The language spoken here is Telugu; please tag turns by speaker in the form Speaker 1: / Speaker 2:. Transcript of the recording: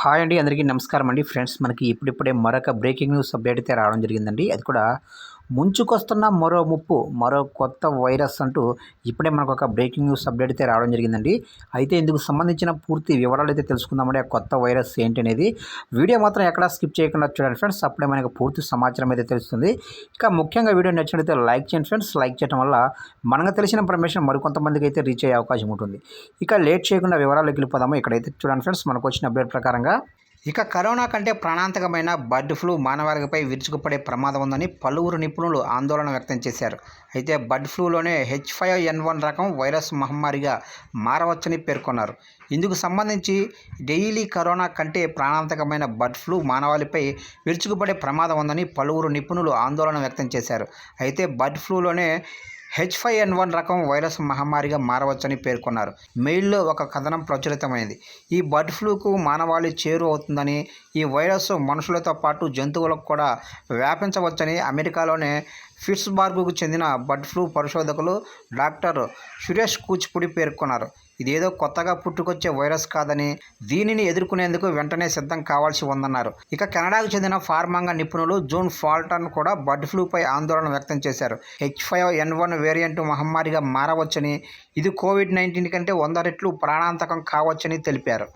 Speaker 1: హాయ్ అండి, అందరికీ నమస్కారం అండి. ఫ్రెండ్స్, మనకి ఇప్పుడిప్పుడే మరొక బ్రేకింగ్ న్యూస్ అప్డేట్ అయితే రావడం జరిగిందండి. అది కూడా ముంచుకొస్తున్న మరో ముప్పు, మరో కొత్త వైరస్ అంటూ ఇప్పుడే మనకు ఒక బ్రేకింగ్ న్యూస్ అప్డేట్ అయితే రావడం జరిగిందండి. అయితే ఇందుకు సంబంధించిన పూర్తి వివరాలు అయితే తెలుసుకుందామండి. ఆ కొత్త వైరస్ ఏంటి అనేది వీడియో మాత్రం ఎక్కడా స్కిప్ చేయకుండా చూడండి ఫ్రెండ్స్. అప్పుడే మనకు పూర్తి సమాచారం అయితే తెలుస్తుంది. ఇక ముఖ్యంగా వీడియో నచ్చినట్లయితే లైక్ చేయండి ఫ్రెండ్స్. లైక్ చేయడం వల్ల మనకు తెలిసిన ఇన్ఫర్మేషన్ మరికొంతమందికి అయితే రీచ్ అయ్యే అవకాశం ఉంటుంది. ఇక లేట్ చేయకుండా వివరాల్లోకి వెళ్ళిపోదాము. ఇక్కడైతే చూడండి ఫ్రెండ్స్, మనకు వచ్చిన అప్డేట్ ప్రకారంగా ఇక కరోనా కంటే ప్రాణాంతకమైన బర్డ్ ఫ్లూ మానవాళిపై విరుచుకుపడే ప్రమాదం ఉందని పలువురు నిపుణులు ఆందోళన వ్యక్తం చేశారు. అయితే బర్డ్ ఫ్లూలోనే H5N1 రకం వైరస్ మహమ్మారిగా మారవచ్చని పేర్కొన్నారు. ఇందుకు సంబంధించి డెయిలీ కరోనా కంటే ప్రాణాంతకమైన బర్డ్ ఫ్లూ మానవాళిపై విరుచుకుపడే ప్రమాదం ఉందని పలువురు నిపుణులు ఆందోళన వ్యక్తం చేశారు. అయితే బర్డ్ ఫ్లూలోనే H5N1 రకం వైరస్ మహమ్మారిగా మారవచ్చని పేర్కొన్నారు. మెయిల్లో ఒక కథనం ప్రచురితమైంది. ఈ బర్డ్ ఫ్లూకు మానవాళి చేరువ అవుతుందని, ఈ వైరస్ మనుషులతో పాటు జంతువులకు కూడా వ్యాపించవచ్చని అమెరికాలోని పిట్స్బర్గ్కు చెందిన బర్డ్ ఫ్లూ పరిశోధకులు డాక్టర్ సురేష్ కూచిపూడి పేర్కొన్నారు. ఇదేదో కొత్తగా పుట్టుకొచ్చే వైరస్ కాదని, దీనిని ఎదుర్కొనేందుకు వెంటనే సిద్ధం కావాల్సి ఉందన్నారు. ఇక కెనడాకు చెందిన ఫార్మాంగ నిపుణులు జోన్ ఫాల్టన్ కూడా బర్డ్ ఫ్లూపై ఆందోళన వ్యక్తం చేశారు. H5N1 వేరియంట్ మహమ్మారిగా మారవచ్చని, ఇది కోవిడ్-19 కంటే 100 రెట్లు ప్రాణాంతకం కావచ్చని తెలిపారు.